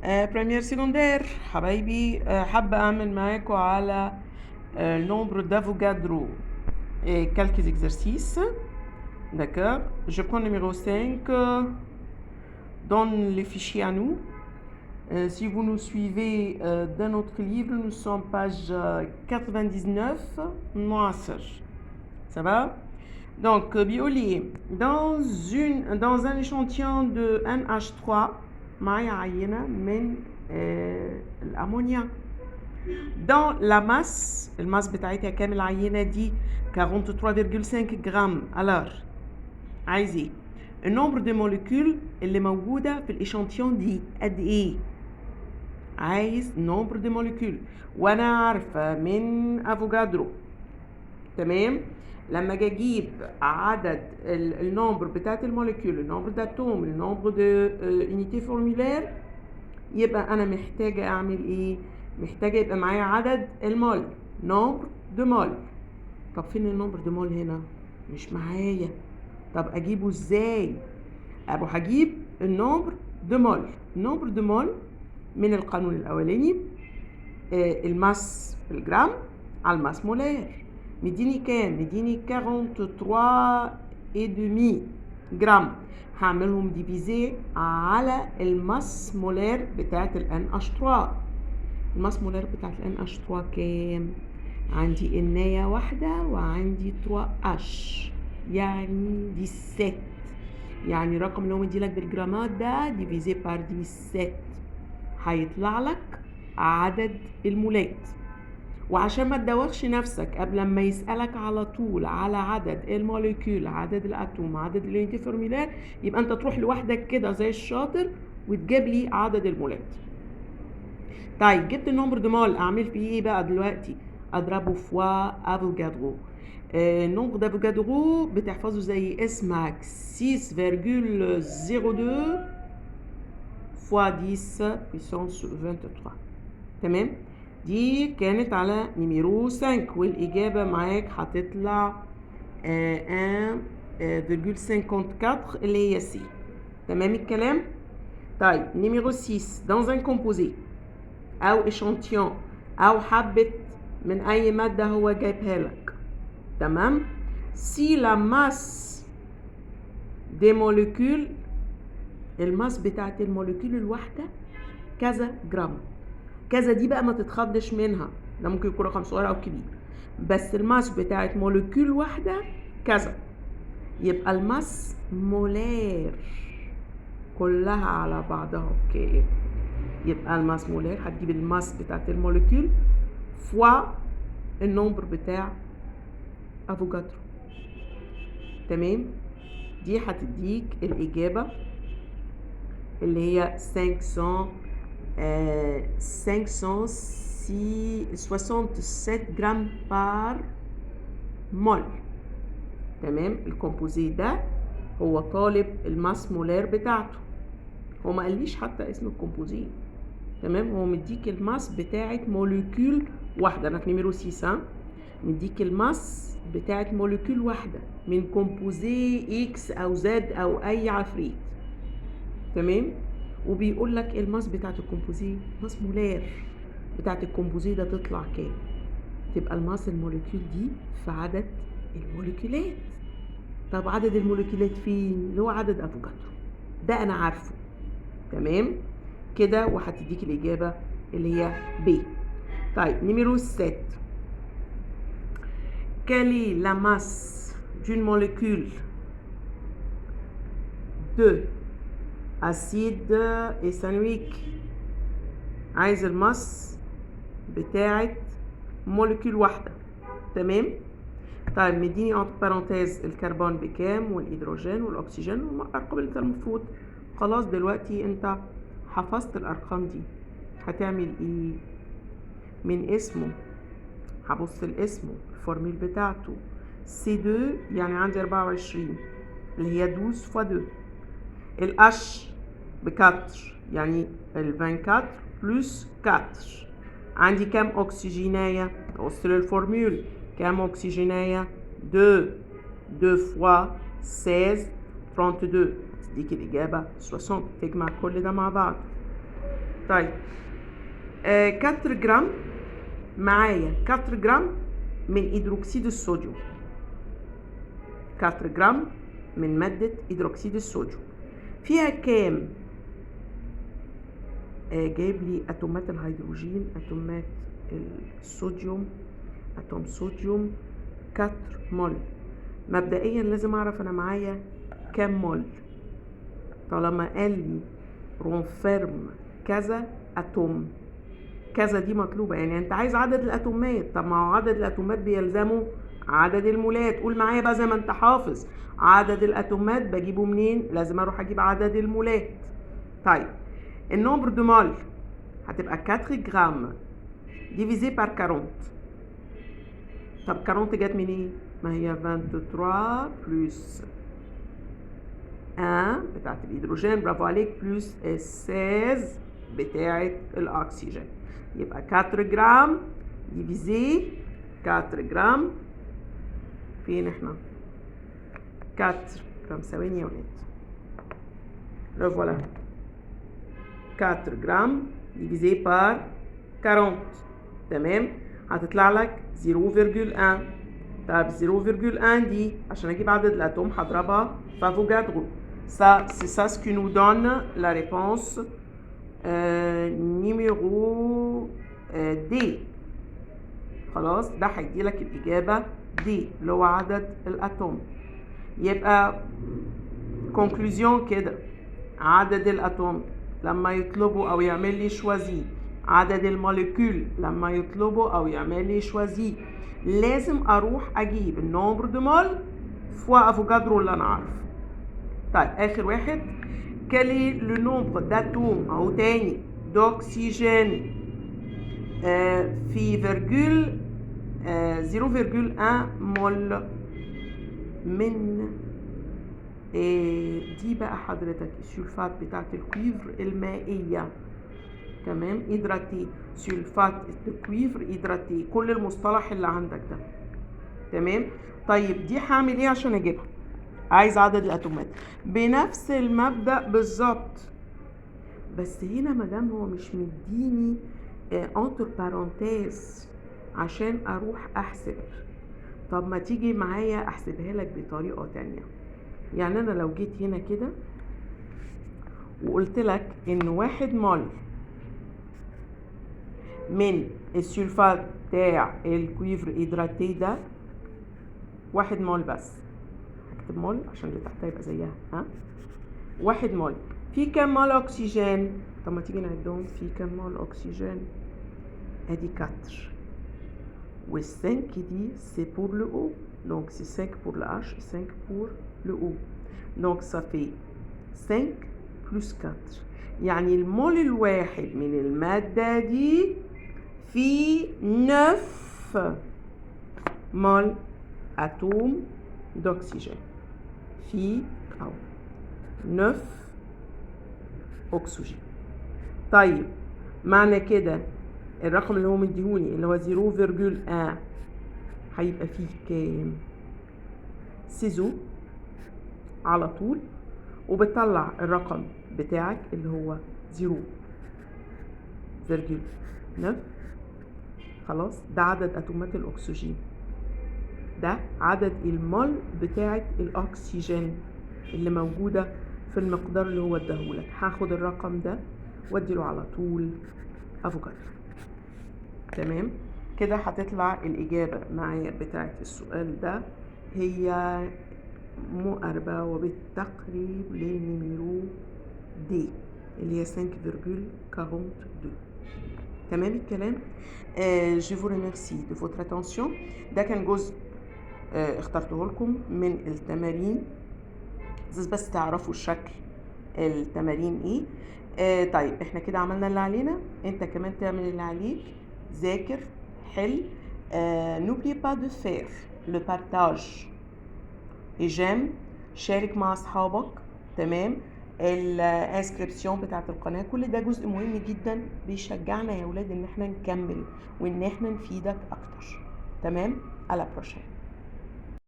بريمير سيكوندير حبايبي، حابة أعمل معاكم على nombre d'Avogadro et quelques exercices. D'accord. Je prends le numéro 5 dans les fichiers à nous. Si vous nous suivez dans notre livre, nous sommes page 99 نواصر. Ça va? Donc بيقول لي dans un échantillon de NH3 معايا عينة من الأمونيا. dans la masse الماس بتاعتها كام العينة دي؟ 43,5 جرام. alors عايز ايه؟ النمبر دي موليكول اللي موجودة في الإشانتيون دي قد ايه؟ عايز نمبر دي موليكول، وانا عارفة من افوجادرو تمام. لما اجي اجيب عدد النمبر بتاعت الموليكول، النمبر داتوم، النمبر دو يونيتي فورمولير، يبقى انا محتاجة اعمل ايه؟ محتاجة يبقى معايا عدد المول، نمبر دو مول. طب فين النمبر دو مول هنا؟ مش معايا. طب اجيبه ازاي؟ اروح اجيب النمبر دو مول. النمبر دو مول من القانون الاولاني، الماس في الجرام على الماس مولير. مديني كام؟ مديني 43.5 جرام. هعملهم ديفيزي على الماس مولير بتاعت ال NH3. الماس مولير بتاعت ال NH3 كام؟ عندي الناية واحدة وعندي 3H، يعني دي 7. يعني الرقم اللي هو مديلك بالجرامات ده ديفيزي بار دي 7 هيطلع لك عدد المولات. وعشان ما تدوخش نفسك قبل ما يسألك على طول على عدد الموليكول، عدد الاتوم، عدد اليونيتي فورمولير، يبقى انت تروح لوحدك كده زي الشاطر وتجيب لي عدد المولات. طيب جبت النمبر دو مول، اعمل فيه ايه بقى دلوقتي؟ اضربه فوا افوجادرو. النمبر دافوجادرو بتحفظه زي اسمك 6,02 فوا 10 puissance 23. تمام. دي كانت على نيميرو 5، والإجابة معاك هتطلع 1,54 اللي هي سي. تمام الكلام؟ طيب نيميرو 6 dans un composé أو إشانتيون أو حبة من أي مادة هو جايبها لك. تمام؟ si la masse des molécules، الماس بتاعت الموليكول الواحدة كذا جرام. كذا دي بقى ما تتخضش منها، ده ممكن يكون رقم صغير او كبير، بس الماس بتاعت موليكول واحدة كذا، يبقى الماس مولير كلها على بعضها. اوكي، يبقى الماس مولير هتجيب الماس بتاعت الموليكول فوا النمبر بتاع افوجادرو. تمام. دي هتديك الإجابة اللي هي 567 جرام بار مول. تمام. الكومبوزي ده هو طالب الماس مولير بتاعته، هو ما قاليش حتى اسم الكومبوزي. تمام. هو مديك الماس بتاعت موليكول واحدة. انا في نيميرو 6 مديك الماس بتاعت موليكول واحدة من كومبوزي اكس او زد او اي عفريت. تمام. وبيقول لك الماس بتاعت الكومبوزي، ماس مولير بتاعت الكومبوزي ده تطلع كام؟ تبقى الماس الموليكول دي في عدد الموليكولات. طب عدد الموليكولات فين؟ اللي هو عدد افوجادرو ده انا عارفه. تمام كده. وهتديك الاجابه اللي هي ب. طيب نيميرو 7، quelle est la masse d'une molécule de acide ethanoïque؟ عايز الماس بتاعت موليكول واحدة. تمام. طيب مديني entre parenthèses الكربون بكام والهيدروجين والاكسجين والارقام اللي انت المفروض خلاص دلوقتي انت حفظت الارقام دي. هتعمل ايه؟ من اسمه هبص لاسمه، الفورميل بتاعته C2 يعني عندي 24 اللي هي 12 فوا 2. الH ب4 يعني ال 24 بلس 4. عندي كام أكسجيناية؟ أوصل الفورمول كام أكسجيناية؟ 2 فوا 16 32. تديك الإجابة 60. تجمع كل ده مع بعض. طيب 4 جرام معايا 4 جرام من هيدروكسيد الصوديوم، 4 جرام من مادة هيدروكسيد الصوديوم فيها كام؟ جايب لي اتومات الهيدروجين، اتومات الصوديوم، اتوم صوديوم 4 مول. مبدئيا لازم اعرف انا معايا كام مول. طالما قال لي رونفيرم كذا اتوم، كذا دي مطلوبة، يعني انت عايز عدد الاتومات. طب ما هو عدد الاتومات بيلزمه عدد المولات. قول معايا بقى زي ما انت حافظ، عدد الاتومات بجيبه منين؟ لازم اروح اجيب عدد المولات. طيب النومبر دو مول هتبقى 4 جرام ديفيزي بار 40. طب 40 جت منين؟ ما هي 23 بلس 1 بتاعت الهيدروجين، برافو عليك، بلس 16 بتاعت الاكسجين. يبقى 4 جرام ديفيزي 4 جرام، فين احنا؟ 4 جرام، ثواني يا ولاد، لو فوالا 4 جرام ديفيزي بار 40، تمام؟ هتطلع لك 0.1. طب 0.1 دي عشان اجيب عدد الاتوم هضربها في افوجادرو. Ça, c'est ça ce qui nous donne la réponse numéro D. خلاص ده هيدي لك الإجابة D اللي هو عدد الأتوم. يبقى conclusion كده، عدد الأتوم لما يطلبوا أو يعمل لي شوازي، عدد الموليكول لما يطلبوا أو يعمل لي شوازي، لازم أروح أجيب النومبر دو مول فوا افوجادرو اللي أنا عارفه. طيب آخر واحد، quel est le nombre d'atomes أهو تاني d'oxygène في فيرجول 0.1 مول من دي بقى حضرتك السلفات بتاعت الكويفر المائية، تمام؟ هيدراتي، سلفات الكويفر هيدراتي، كل المصطلح اللي عندك ده، تمام؟ طيب دي هعمل ايه عشان اجيبها؟ عايز عدد الاتومات بنفس المبدأ بالظبط، بس هنا مادام هو مش مديني انتر بارونتيز عشان اروح احسب. طب ما تيجي معايا احسبها لك بطريقة تانية. يعني انا لو جيت هنا كده وقلت لك ان 1 مول من السلفات بتاع الكويفر هيدراتي ده 1 مول بس، هكتب مول عشان اللي تحتها يبقى زيها، ها؟ 1 مول في كام مول اكسجين؟ طب ما تيجي نعدهم، في كام مول اكسجين؟ ادي 4 وال5 دي سي بور لو او، دونك سي 5 بور ل H 5 بور لو او، دونك ça fait 5 بلس 4. يعني المول الواحد من المادة دي في 9 مول اتوم d'oxygène، في أو 9 أكسجين. طيب معنى كده الرقم اللي هو مديهوني اللي هو 0.1 هيبقى فيه كام؟ سيزو على طول، وبتطلع الرقم بتاعك اللي هو 0.9. خلاص ده عدد أتومات الأكسجين، ده عدد المول بتاعت الأكسجين اللي موجودة في المقدار اللي هو اداهولك. هاخد الرقم ده واديله على طول افوكادرو، تمام؟ كده هتطلع الإجابة معايا بتاعت السؤال ده هي مقاربة وبالتقريب لنيميرو دي اللي هي 5.42. تمام الكلام؟ je vous remercie de votre attention. ده كان جزء اخترته لكم من التمارين بس تعرفوا الشكل التمارين ايه. طيب احنا كده عملنا اللي علينا، انت كمان تعمل اللي عليك، ذاكر، حل. n'oubliez pas de faire le partage et j'aime، شارك مع اصحابك، تمام؟ الانسكريبسيون بتاعت القناة، كل ده جزء مهم جدا بيشجعنا يا ولاد ان احنا نكمل وان احنا نفيدك اكتر، تمام؟ على بروشين.